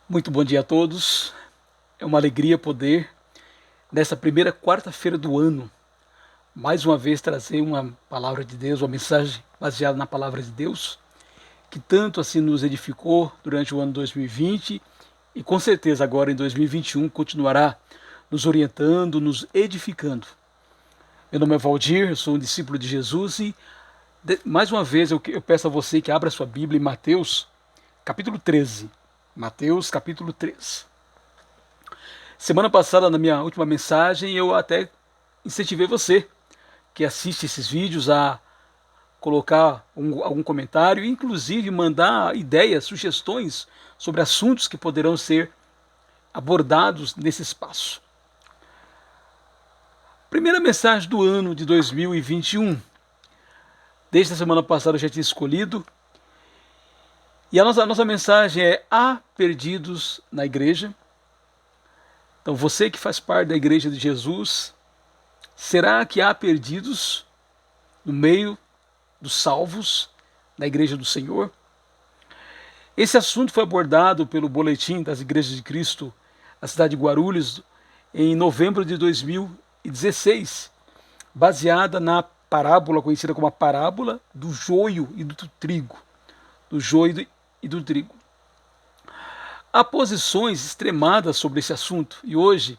Muito bom dia a todos. É uma alegria poder, nessa primeira quarta-feira do ano, mais uma vez trazer uma palavra de Deus, uma mensagem baseada na palavra de Deus, que tanto assim nos edificou durante o ano 2020 e com certeza agora em 2021 continuará nos orientando, nos edificando. Meu nome é Valdir, eu sou um discípulo de Jesus e mais uma vez eu peço a você que abra sua Bíblia em Mateus, capítulo 13. Mateus, capítulo 13. Semana passada, na minha última mensagem, eu até incentivei você que assiste esses vídeos a colocar algum comentário, inclusive mandar ideias, sugestões sobre assuntos que poderão ser abordados nesse espaço. Primeira mensagem do ano de 2021. Desde a semana passada eu já tinha escolhido. E a nossa mensagem é: há perdidos na igreja? Então você que faz parte da igreja de Jesus, será que há perdidos no meio dos salvos da igreja do Senhor? Esse assunto foi abordado pelo Boletim das Igrejas de Cristo, na cidade de Guarulhos, em novembro de 2016, baseada na parábola conhecida como a parábola do joio e do trigo. Do joio e do trigo. Há posições extremadas sobre esse assunto e hoje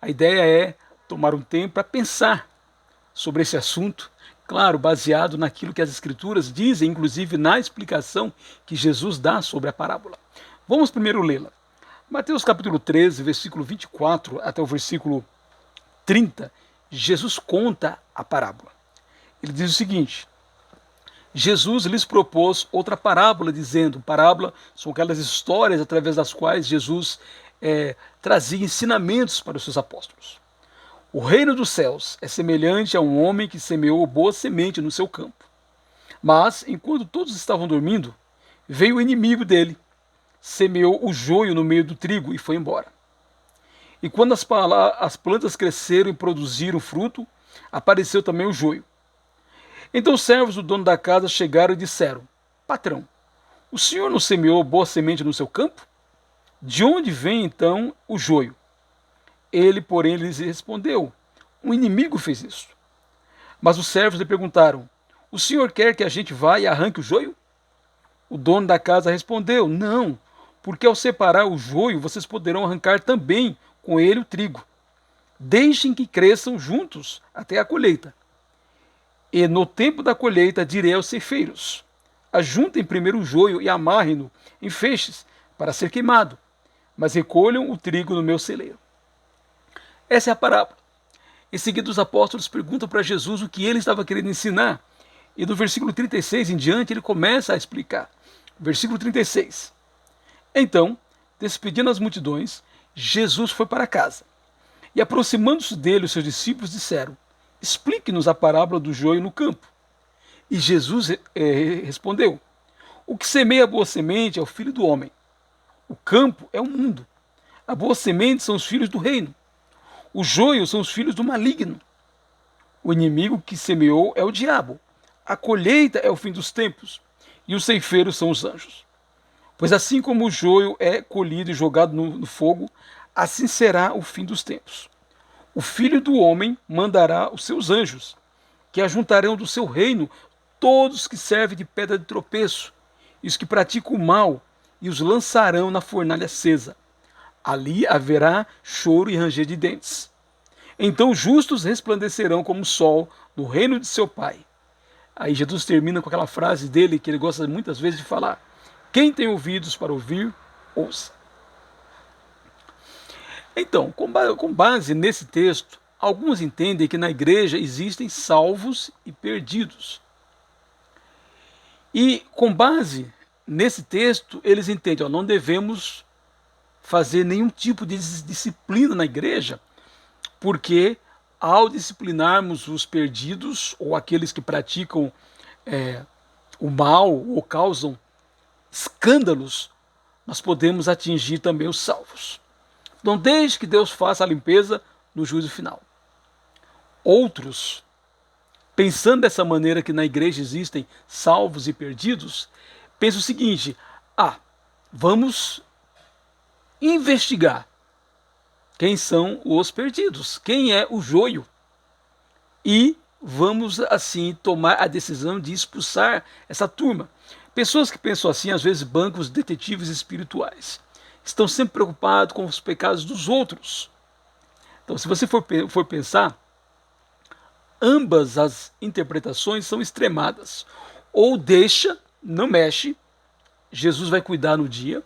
a ideia é tomar um tempo para pensar sobre esse assunto, claro, baseado naquilo que as Escrituras dizem, inclusive na explicação que Jesus dá sobre a parábola. Vamos primeiro lê-la. Mateus capítulo 13, versículo 24 até o versículo 30, Jesus conta a parábola. Ele diz o seguinte: Jesus lhes propôs outra parábola, dizendo, parábola são aquelas histórias através das quais Jesus trazia ensinamentos para os seus apóstolos. O reino dos céus é semelhante a um homem que semeou boa semente no seu campo. Mas, enquanto todos estavam dormindo, veio o inimigo dele, semeou o joio no meio do trigo e foi embora. E quando as plantas cresceram e produziram fruto, apareceu também o joio. Então os servos do dono da casa chegaram e disseram: Patrão, o senhor não semeou boa semente no seu campo? De onde vem então o joio? Ele, porém, lhes respondeu: Um inimigo fez isso. Mas os servos lhe perguntaram: O senhor quer que a gente vá e arranque o joio? O dono da casa respondeu: Não, porque ao separar o joio, vocês poderão arrancar também com ele o trigo. Deixem que cresçam juntos até a colheita. E no tempo da colheita direi aos ceifeiros: Ajuntem primeiro o joio e amarrem-no em feixes para ser queimado, mas recolham o trigo no meu celeiro. Essa é a parábola. Em seguida, os apóstolos perguntam para Jesus o que ele estava querendo ensinar. E do versículo 36 em diante, ele começa a explicar. Versículo 36. Então, despedindo as multidões, Jesus foi para casa. E aproximando-se dele, os seus discípulos disseram: Explique-nos a parábola do joio no campo. E Jesus respondeu: O que semeia a boa semente é o filho do homem. O campo é o mundo. A boa semente são os filhos do reino. O joio são os filhos do maligno. O inimigo que semeou é o diabo. A colheita é o fim dos tempos. E os ceifeiros são os anjos. Pois assim como o joio é colhido e jogado no fogo, assim será o fim dos tempos. O Filho do Homem mandará os seus anjos, que ajuntarão do seu reino todos que servem de pedra de tropeço, e os que praticam o mal, e os lançarão na fornalha acesa. Ali haverá choro e ranger de dentes. Então os justos resplandecerão como o sol no reino de seu Pai. Aí Jesus termina com aquela frase dele que ele gosta muitas vezes de falar: Quem tem ouvidos para ouvir, ouça. Então, com base nesse texto, alguns entendem que na igreja existem salvos e perdidos. E com base nesse texto, eles entendem, não devemos fazer nenhum tipo de disciplina na igreja, porque ao disciplinarmos os perdidos ou aqueles que praticam o mal ou causam escândalos, nós podemos atingir também os salvos. Então, desde que Deus faça a limpeza no juízo final. Outros, pensando dessa maneira que na igreja existem salvos e perdidos, pensam o seguinte: vamos investigar quem são os perdidos, quem é o joio. E vamos, assim, tomar a decisão de expulsar essa turma. Pessoas que pensam assim, às vezes, bancos detetives espirituais. Estão sempre preocupados com os pecados dos outros. Então, se você for pensar, ambas as interpretações são extremadas. Ou deixa, não mexe, Jesus vai cuidar no dia,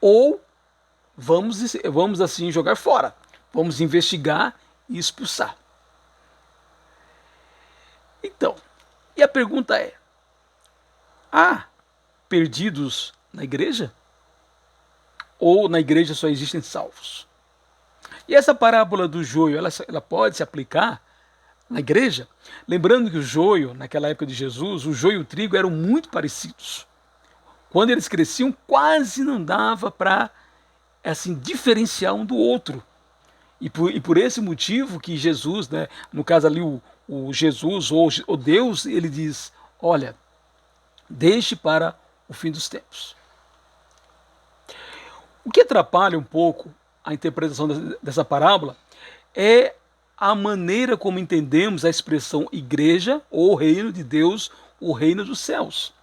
ou vamos assim jogar fora. Vamos investigar e expulsar. Então, e a pergunta é: há perdidos na igreja? Ou na igreja só existem salvos? E essa parábola do joio, ela pode se aplicar na igreja? Lembrando que o joio, naquela época de Jesus, o joio e o trigo eram muito parecidos. Quando eles cresciam, quase não dava para assim, diferenciar um do outro. E por esse motivo que Jesus, né, no caso ali o Jesus ou o Deus, ele diz: olha, deixe para o fim dos tempos. O que atrapalha um pouco a interpretação dessa parábola é a maneira como entendemos a expressão igreja ou reino de Deus, o reino dos céus.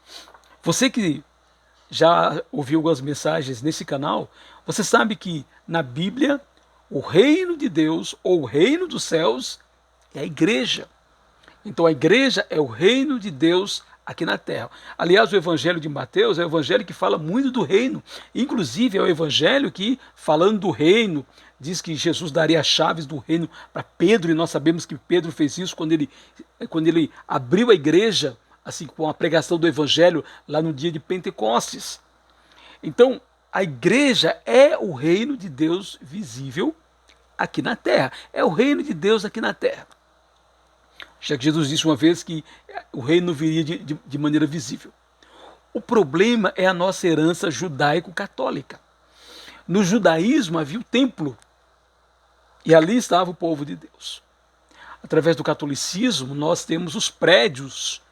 Você que já ouviu algumas mensagens nesse canal, você sabe que na Bíblia o reino de Deus ou o reino dos céus é a igreja. Então a igreja é o reino de Deus aqui na terra. Aliás, o evangelho de Mateus é o evangelho que fala muito do reino. Inclusive é o evangelho que, falando do reino, diz que Jesus daria as chaves do reino para Pedro, e nós sabemos que Pedro fez isso quando ele abriu a igreja, assim, com a pregação do evangelho lá no dia de Pentecostes. Então, a igreja é o reino de Deus visível aqui na terra. É o reino de Deus aqui na terra. Já que Jesus disse uma vez que o reino não viria de maneira visível. O problema é a nossa herança judaico-católica. No judaísmo havia o templo, e ali estava o povo de Deus. Através do catolicismo, nós temos os prédios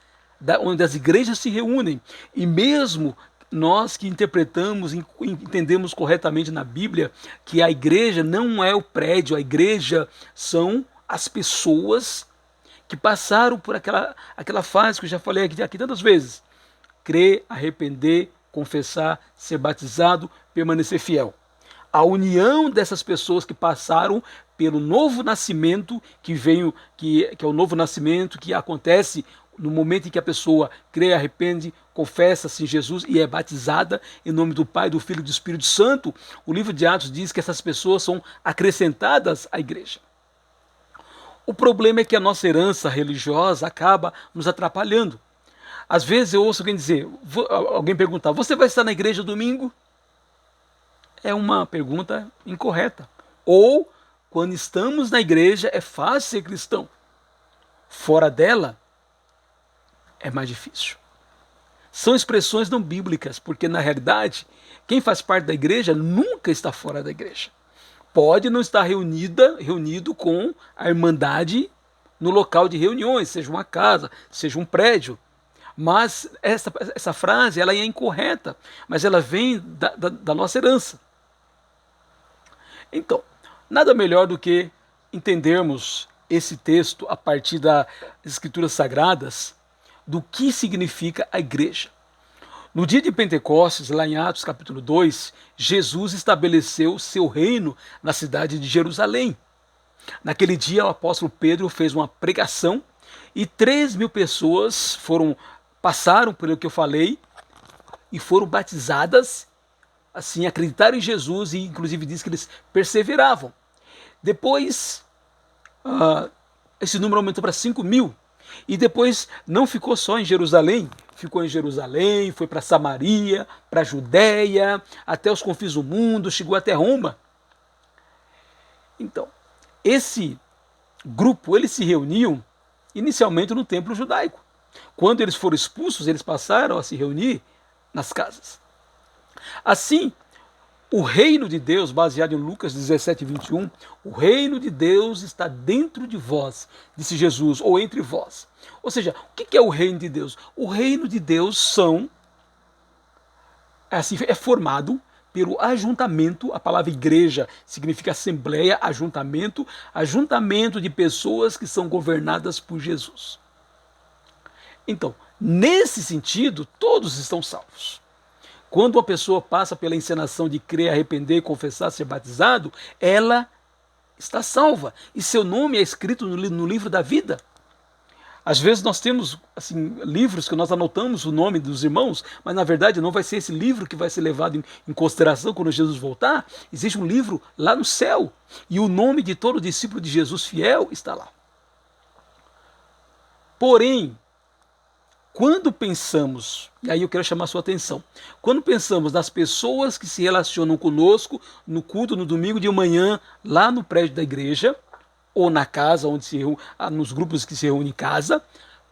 onde as igrejas se reúnem. E mesmo nós que interpretamos e entendemos corretamente na Bíblia que a igreja não é o prédio, a igreja são as pessoas que passaram por aquela fase que eu já falei aqui tantas vezes. Crer, arrepender, confessar, ser batizado, permanecer fiel. A união dessas pessoas que passaram pelo novo nascimento, que é o novo nascimento que acontece no momento em que a pessoa crê, arrepende, confessa-se em Jesus e é batizada em nome do Pai, do Filho e do Espírito Santo. O livro de Atos diz que essas pessoas são acrescentadas à igreja. O problema é que a nossa herança religiosa acaba nos atrapalhando. Às vezes eu ouço alguém perguntar: você vai estar na igreja domingo? É uma pergunta incorreta. Ou, quando estamos na igreja, é fácil ser cristão. Fora dela, é mais difícil. São expressões não bíblicas, porque na realidade, quem faz parte da igreja nunca está fora da igreja. Pode não estar reunido com a irmandade no local de reuniões, seja uma casa, seja um prédio. Mas essa frase ela é incorreta, mas ela vem da nossa herança. Então, nada melhor do que entendermos esse texto a partir das Escrituras Sagradas, do que significa a igreja. No dia de Pentecostes, lá em Atos capítulo 2, Jesus estabeleceu seu reino na cidade de Jerusalém. Naquele dia, o apóstolo Pedro fez uma pregação e 3.000 pessoas passaram pelo que eu falei e foram batizadas, assim, acreditaram em Jesus, e inclusive diz que eles perseveravam. Depois, esse número aumentou para 5.000. E depois não ficou só em Jerusalém, ficou em Jerusalém, foi para Samaria, para a Judéia, até os confins do mundo, chegou até Roma. Então, esse grupo, eles se reuniam inicialmente no templo judaico. Quando eles foram expulsos, eles passaram a se reunir nas casas. Assim, o reino de Deus, baseado em Lucas 17, 21, o reino de Deus está dentro de vós, disse Jesus, ou entre vós. Ou seja, o que é o reino de Deus? O reino de Deus é formado pelo ajuntamento. A palavra igreja significa assembleia, ajuntamento, ajuntamento de pessoas que são governadas por Jesus. Então, nesse sentido, todos estão salvos. Quando uma pessoa passa pela encenação de crer, arrepender, confessar, ser batizado, ela está salva. E seu nome é escrito no livro da vida. Às vezes nós temos assim, livros que nós anotamos o nome dos irmãos, mas na verdade não vai ser esse livro que vai ser levado em consideração quando Jesus voltar. Existe um livro lá no céu e o nome de todo discípulo de Jesus fiel está lá. Porém, quando pensamos, e aí eu quero chamar a sua atenção, quando pensamos nas pessoas que se relacionam conosco no culto no domingo de manhã, lá no prédio da igreja, ou na casa, onde se reúne, nos grupos que se reúnem em casa,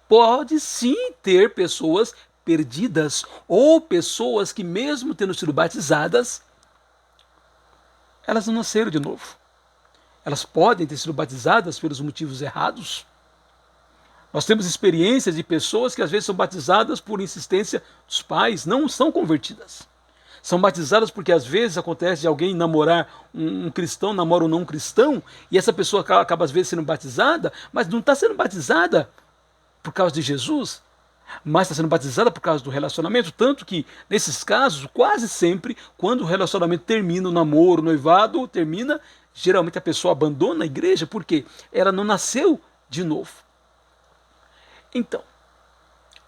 pode sim ter pessoas perdidas, ou pessoas que mesmo tendo sido batizadas, elas não nasceram de novo. Elas podem ter sido batizadas pelos motivos errados. Nós temos experiências de pessoas que às vezes são batizadas por insistência dos pais, não são convertidas. São batizadas porque às vezes acontece de alguém namorar um cristão, namora um não cristão, e essa pessoa acaba às vezes sendo batizada, mas não está sendo batizada por causa de Jesus, mas está sendo batizada por causa do relacionamento, tanto que nesses casos, quase sempre, quando o relacionamento termina, o namoro, o noivado termina, geralmente a pessoa abandona a igreja porque ela não nasceu de novo. Então,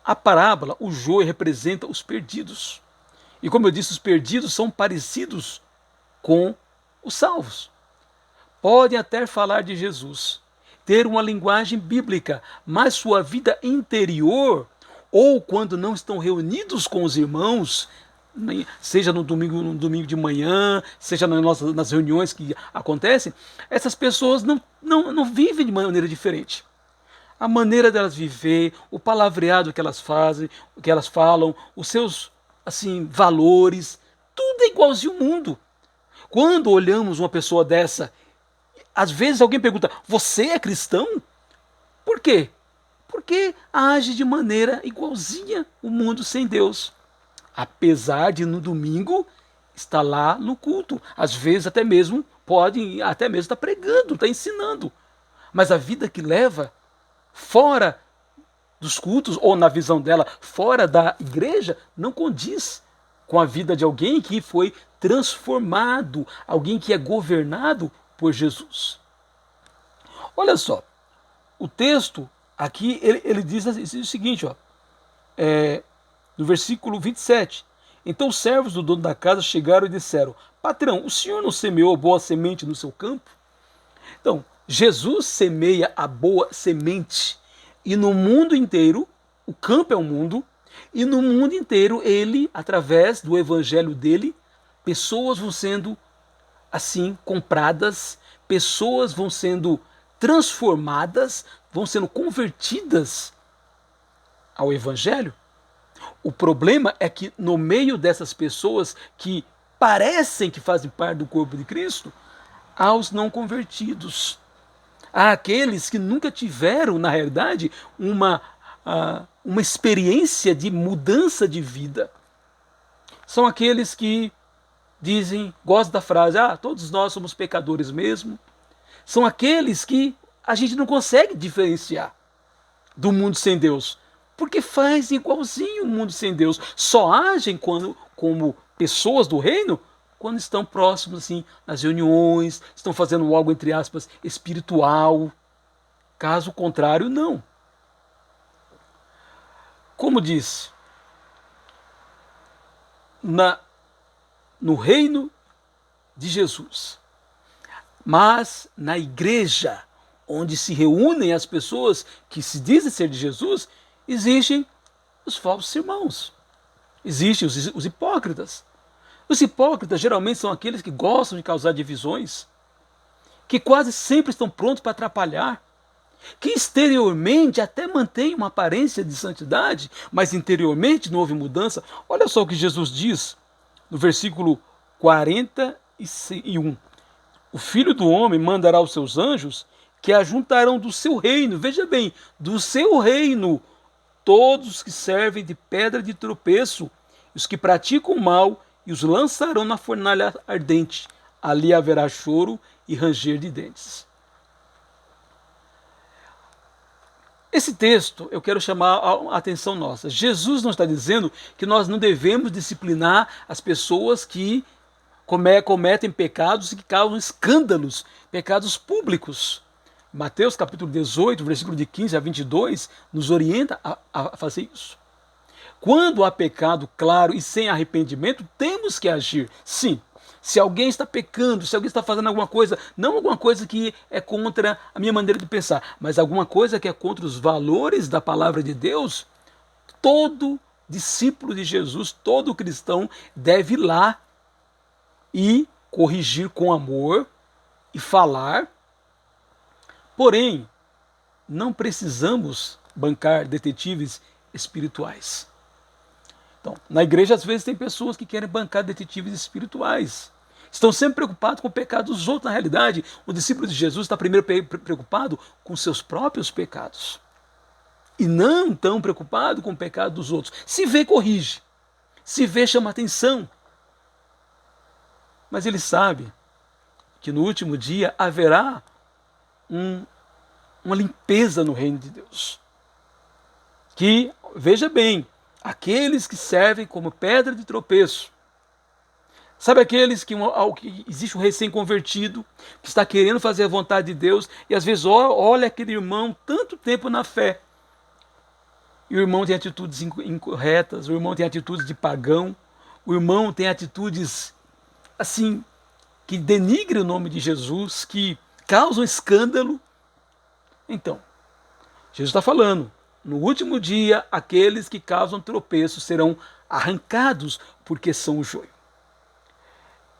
a parábola, o joio representa os perdidos. E como eu disse, os perdidos são parecidos com os salvos. Podem até falar de Jesus, ter uma linguagem bíblica, mas sua vida interior, ou quando não estão reunidos com os irmãos, seja no domingo de manhã, seja nas reuniões que acontecem, essas pessoas não vivem de maneira diferente. A maneira delas viver, o palavreado que elas fazem, o que elas falam, os seus assim, valores, tudo é igualzinho ao mundo. Quando olhamos uma pessoa dessa, às vezes alguém pergunta, você é cristão? Por quê? Porque age de maneira igualzinha o mundo sem Deus. Apesar de no domingo estar lá no culto. Às vezes até mesmo pode, até mesmo estar pregando, estar ensinando. Mas a vida que leva fora dos cultos, ou na visão dela, fora da igreja, não condiz com a vida de alguém que foi transformado, alguém que é governado por Jesus. Olha só, o texto aqui, ele diz o seguinte, ó, no versículo 27, então os servos do dono da casa chegaram e disseram, patrão, o senhor não semeou boa semente no seu campo? Então, Jesus semeia a boa semente. E no mundo inteiro, o campo é o mundo, e no mundo inteiro ele, através do evangelho dele, pessoas vão sendo assim compradas, pessoas vão sendo transformadas, vão sendo convertidas ao evangelho. O problema é que no meio dessas pessoas que parecem que fazem parte do corpo de Cristo, há os não convertidos. Há aqueles que nunca tiveram, na realidade, uma experiência de mudança de vida. São aqueles que dizem, gostam da frase, todos nós somos pecadores mesmo. São aqueles que a gente não consegue diferenciar do mundo sem Deus, porque fazem igualzinho o mundo sem Deus. Só agem como pessoas do reino quando estão próximos, assim, nas reuniões, estão fazendo algo, entre aspas, espiritual. Caso contrário, não. Como disse, no reino de Jesus, mas na igreja, onde se reúnem as pessoas que se dizem ser de Jesus, existem os falsos irmãos, existem os hipócritas. Os hipócritas geralmente são aqueles que gostam de causar divisões, que quase sempre estão prontos para atrapalhar, que exteriormente até mantêm uma aparência de santidade, mas interiormente não houve mudança. Olha só o que Jesus diz no versículo 41. O Filho do Homem mandará os seus anjos que ajuntarão do seu reino, veja bem, do seu reino, todos os que servem de pedra de tropeço, os que praticam o mal, e os lançarão na fornalha ardente. Ali haverá choro e ranger de dentes. Esse texto eu quero chamar a atenção nossa. Jesus não está dizendo que nós não devemos disciplinar as pessoas que cometem pecados e que causam escândalos, pecados públicos. Mateus capítulo 18, versículo de 15 a 22, nos orienta a fazer isso. Quando há pecado claro e sem arrependimento, temos que agir. Sim, se alguém está pecando, se alguém está fazendo alguma coisa, não alguma coisa que é contra a minha maneira de pensar, mas alguma coisa que é contra os valores da palavra de Deus, todo discípulo de Jesus, todo cristão deve ir lá e corrigir com amor e falar. Porém, não precisamos bancar detetives espirituais. Então, na igreja, às vezes, tem pessoas que querem bancar detetives espirituais. Estão sempre preocupados com o pecado dos outros. Na realidade, o discípulo de Jesus está primeiro preocupado com seus próprios pecados. E não tão preocupado com o pecado dos outros. Se vê, corrige. Se vê, chama atenção. Mas ele sabe que no último dia haverá uma limpeza no reino de Deus. Que, veja bem, aqueles que servem como pedra de tropeço, sabe aqueles que existe um recém-convertido, que está querendo fazer a vontade de Deus, e às vezes olha aquele irmão tanto tempo na fé, e o irmão tem atitudes incorretas, o irmão tem atitudes de pagão, o irmão tem atitudes assim, que denigrem o nome de Jesus, que causam escândalo. Então, Jesus está falando, no último dia, aqueles que causam tropeço serão arrancados, porque são o joio.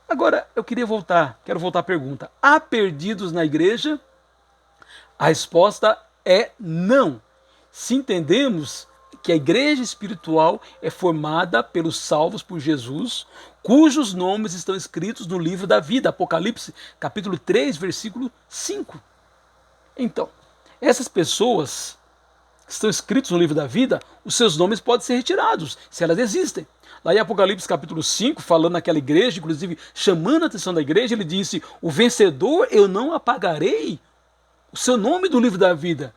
Agora, quero voltar à pergunta. Há perdidos na igreja? A resposta é não. Se entendemos que a igreja espiritual é formada pelos salvos por Jesus, cujos nomes estão escritos no livro da vida, Apocalipse, capítulo 3, versículo 5. Então, essas pessoas que estão escritos no livro da vida, os seus nomes podem ser retirados, se elas existem. Lá em Apocalipse capítulo 5, falando naquela igreja, inclusive chamando a atenção da igreja, ele disse, o vencedor eu não apagarei o seu nome do livro da vida.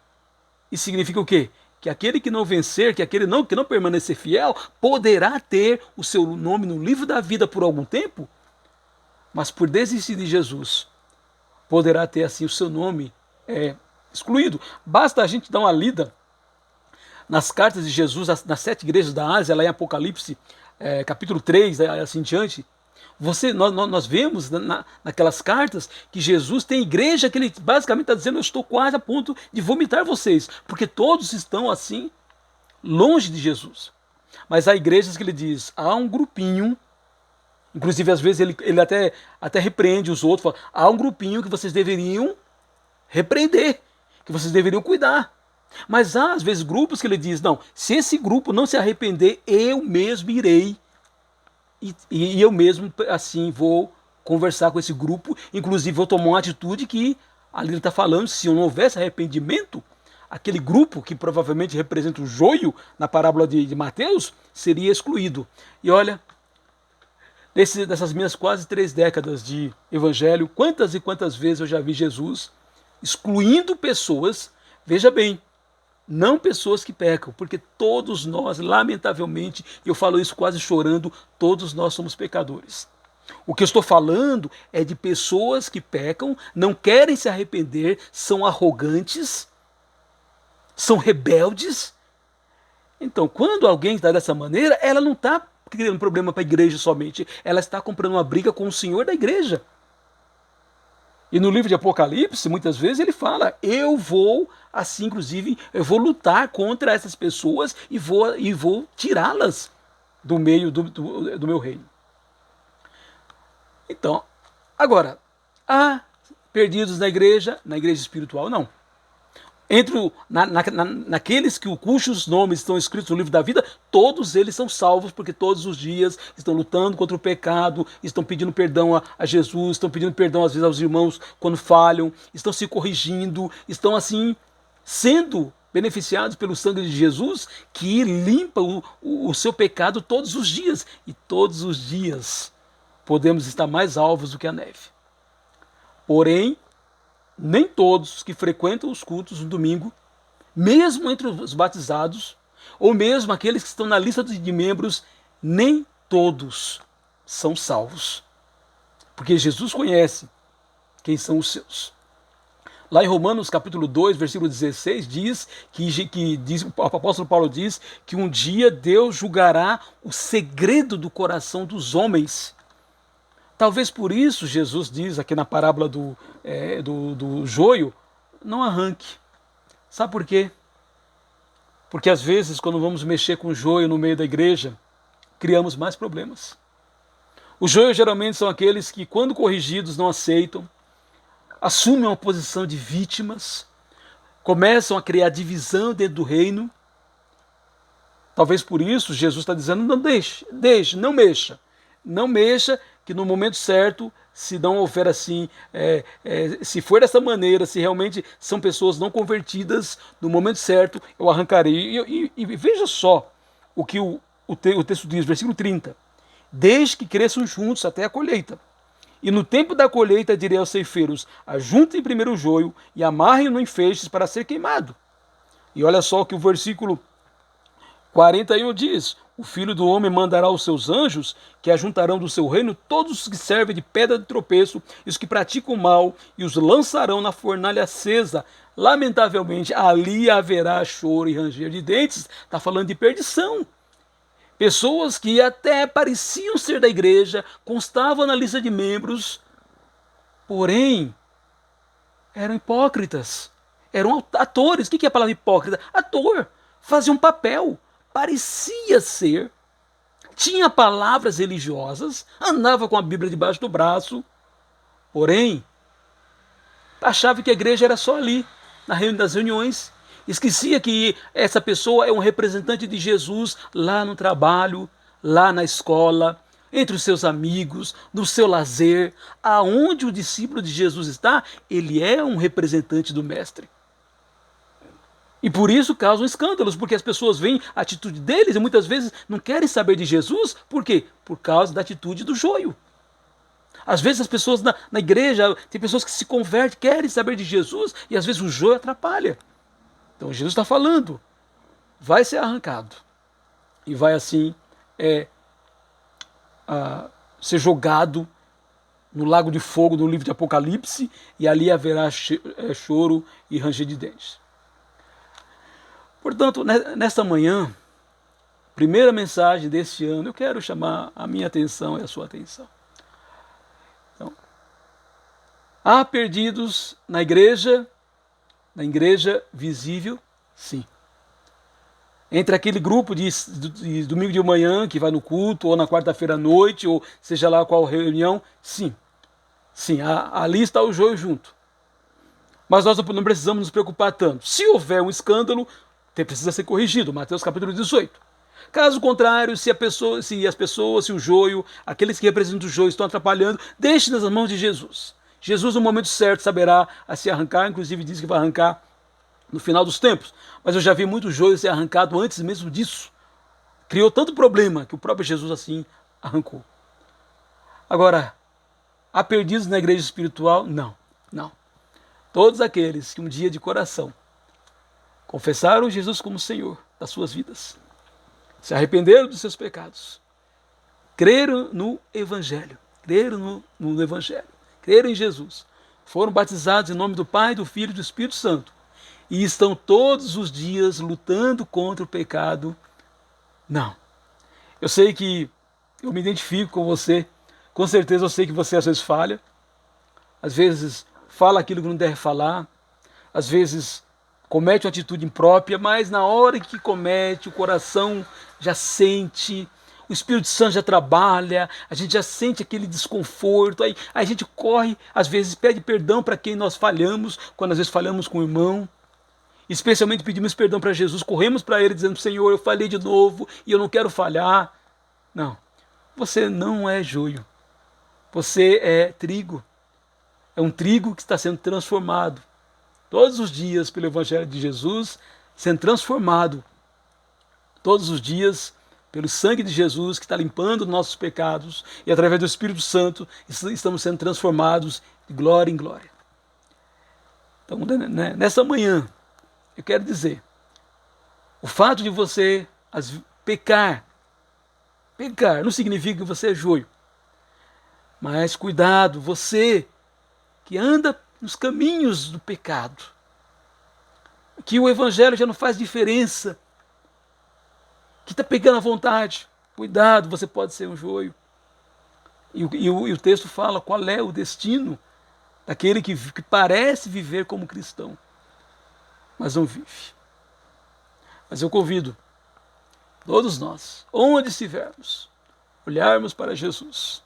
Isso significa o quê? Que aquele que não vencer, que aquele que não permanecer fiel, poderá ter o seu nome no livro da vida por algum tempo, mas por desistir de Jesus, poderá ter assim o seu nome excluído. Basta a gente dar uma lida nas cartas de Jesus, nas 7 igrejas da Ásia, lá em Apocalipse, capítulo 3, assim em diante. Nós vemos naquelas cartas que Jesus tem igreja que ele basicamente está dizendo, eu estou quase a ponto de vomitar vocês, porque todos estão assim, longe de Jesus. Mas há igrejas que ele diz, há um grupinho, inclusive às vezes ele até repreende os outros, fala, há um grupinho que vocês deveriam repreender, que vocês deveriam cuidar. Mas há às vezes grupos que ele diz, não, se esse grupo não se arrepender, eu mesmo irei e eu mesmo assim vou conversar com esse grupo, inclusive vou tomar uma atitude que ali ele está falando, se não houvesse arrependimento, aquele grupo que provavelmente representa o joio na parábola de Mateus, seria excluído. E olha, dessas minhas quase 3 décadas de evangelho, quantas e quantas vezes eu já vi Jesus excluindo pessoas, veja bem, não pessoas que pecam, porque todos nós, lamentavelmente, e eu falo isso quase chorando, todos nós somos pecadores. O que eu estou falando é de pessoas que pecam, não querem se arrepender, são arrogantes, são rebeldes. Então, quando alguém está dessa maneira, ela não está criando problema para a igreja somente, ela está comprando uma briga com o Senhor da igreja. E no livro de Apocalipse, muitas vezes ele fala, eu vou, assim inclusive, eu vou lutar contra essas pessoas e vou tirá-las do meio do meu reino. Então, agora, há perdidos na igreja espiritual? Não. Naqueles cujos nomes estão escritos no livro da vida, todos eles são salvos, porque todos os dias estão lutando contra o pecado, estão pedindo perdão a Jesus, estão pedindo perdão às vezes aos irmãos quando falham, estão se corrigindo, estão assim sendo beneficiados pelo sangue de Jesus, que limpa o seu pecado todos os dias. E todos os dias podemos estar mais alvos do que a neve. Porém, nem todos que frequentam os cultos no domingo, mesmo entre os batizados, ou mesmo aqueles que estão na lista de membros, nem todos são salvos. Porque Jesus conhece quem são os seus. Lá em Romanos capítulo 2, versículo 16, o apóstolo Paulo diz que um dia Deus julgará o segredo do coração dos homens. Talvez por isso Jesus diz aqui na parábola do joio, não arranque. Sabe por quê? Porque às vezes quando vamos mexer com o joio no meio da igreja, criamos mais problemas. Os joios geralmente são aqueles que, quando corrigidos, não aceitam, assumem uma posição de vítimas, começam a criar divisão dentro do reino. Talvez por isso Jesus está dizendo, não deixe, não mexa. Não mexa, que no momento certo, se não houver assim, se for dessa maneira, se realmente são pessoas não convertidas, no momento certo eu arrancarei. E veja só o que o texto diz, versículo 30. Desde que cresçam juntos até a colheita. E no tempo da colheita direi aos ceifeiros, ajuntem primeiro o joio e amarrem-no em feixes para ser queimado. E olha só o que o versículo 41 diz, o Filho do Homem mandará os seus anjos, que ajuntarão do seu reino todos os que servem de pedra de tropeço, e os que praticam o mal, e os lançarão na fornalha acesa. Lamentavelmente, ali haverá choro e ranger de dentes. Está falando de perdição. Pessoas que até pareciam ser da igreja, constavam na lista de membros, porém, eram hipócritas, eram atores. O que é a palavra hipócrita? Ator, fazia um papel, parecia ser, tinha palavras religiosas, andava com a Bíblia debaixo do braço, porém, achava que a igreja era só ali, nas reuniões. Esquecia que essa pessoa é um representante de Jesus lá no trabalho, lá na escola, entre os seus amigos, no seu lazer. Aonde o discípulo de Jesus está, ele é um representante do Mestre. E por isso causam escândalos, porque as pessoas veem a atitude deles e muitas vezes não querem saber de Jesus. Por quê? Por causa da atitude do joio. Às vezes as pessoas na igreja, tem pessoas que se convertem, querem saber de Jesus, e às vezes o joio atrapalha. Então Jesus está falando, vai ser arrancado e vai assim ser jogado no lago de fogo do livro de Apocalipse, e ali haverá choro e ranger de dentes. Portanto, nesta manhã, primeira mensagem deste ano, eu quero chamar a minha atenção e a sua atenção. Então, há perdidos na igreja visível, sim. Entre aquele grupo de domingo de manhã que vai no culto, ou na quarta-feira à noite, ou seja lá qual reunião, sim. Sim, ali está o joio junto. Mas nós não precisamos nos preocupar tanto. Se houver um escândalo, precisa ser corrigido. Mateus capítulo 18. Caso contrário, se o joio, aqueles que representam o joio estão atrapalhando, deixe nas mãos de Jesus. Jesus, no momento certo, saberá a se arrancar, inclusive diz que vai arrancar no final dos tempos. Mas eu já vi muito joio ser arrancado antes mesmo disso. Criou tanto problema que o próprio Jesus assim arrancou. Agora, há perdidos na igreja espiritual? Não. Todos aqueles que um dia de coração confessaram Jesus como Senhor das suas vidas, se arrependeram dos seus pecados, creram no Evangelho, creram em Jesus, foram batizados em nome do Pai, do Filho e do Espírito Santo, e estão todos os dias lutando contra o pecado. Não. Eu sei que eu me identifico com você, com certeza eu sei que você às vezes falha, às vezes fala aquilo que não deve falar, às vezes comete uma atitude imprópria, mas na hora que comete, o coração já sente, o Espírito Santo já trabalha, a gente já sente aquele desconforto, aí a gente corre, às vezes pede perdão para quem nós falhamos, quando às vezes falhamos com o irmão, especialmente pedimos perdão para Jesus, corremos para Ele dizendo, Senhor, eu falhei de novo e eu não quero falhar. Não, você não é joio, você é trigo, é um trigo que está sendo transformado todos os dias pelo Evangelho de Jesus, sendo transformado todos os dias pelo sangue de Jesus, que está limpando nossos pecados, e através do Espírito Santo estamos sendo transformados de glória em glória. Então, nessa manhã, eu quero dizer, o fato de você pecar não significa que você é joio, mas cuidado, você que anda nos caminhos do pecado, que o evangelho já não faz diferença, que está pegando à vontade, cuidado, você pode ser um joio. E o texto fala qual é o destino daquele que parece viver como cristão, mas não vive. Mas eu convido todos nós, onde estivermos, olharmos para Jesus.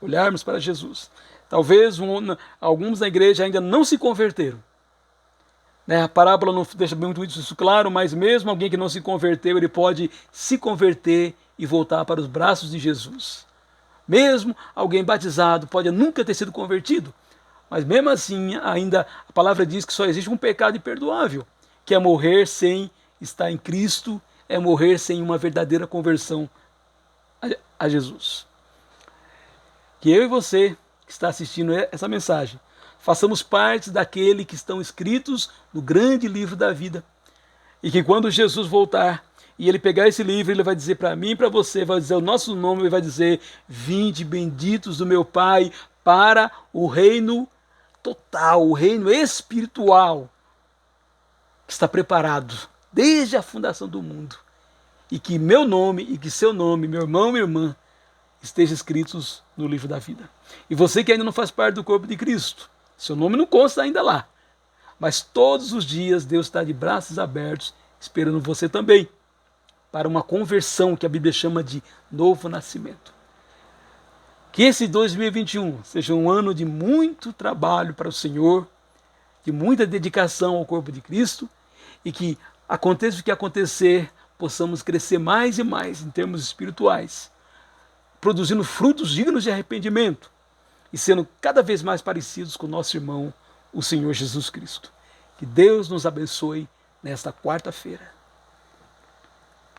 Olharmos para Jesus. Talvez alguns na igreja ainda não se converteram. A parábola não deixa muito isso claro, mas mesmo alguém que não se converteu, ele pode se converter e voltar para os braços de Jesus. Mesmo alguém batizado pode nunca ter sido convertido, mas mesmo assim ainda a palavra diz que só existe um pecado imperdoável, que é morrer sem estar em Cristo, é morrer sem uma verdadeira conversão a Jesus. Que eu e você que está assistindo essa mensagem façamos parte daquele que estão escritos no grande livro da vida. E que quando Jesus voltar e ele pegar esse livro, ele vai dizer para mim e para você, vai dizer o nosso nome, ele vai dizer: vinde benditos do meu Pai para o reino total, o reino espiritual que está preparado desde a fundação do mundo. E que meu nome e que seu nome, meu irmão e minha irmã, estejam escritos no livro da vida. E você que ainda não faz parte do corpo de Cristo, seu nome não consta ainda lá. Mas todos os dias Deus está de braços abertos, esperando você também, para uma conversão que a Bíblia chama de novo nascimento. Que esse 2021 seja um ano de muito trabalho para o Senhor, de muita dedicação ao corpo de Cristo, e que aconteça o que acontecer, possamos crescer mais e mais em termos espirituais, produzindo frutos dignos de arrependimento e sendo cada vez mais parecidos com o nosso irmão, o Senhor Jesus Cristo. Que Deus nos abençoe nesta quarta-feira.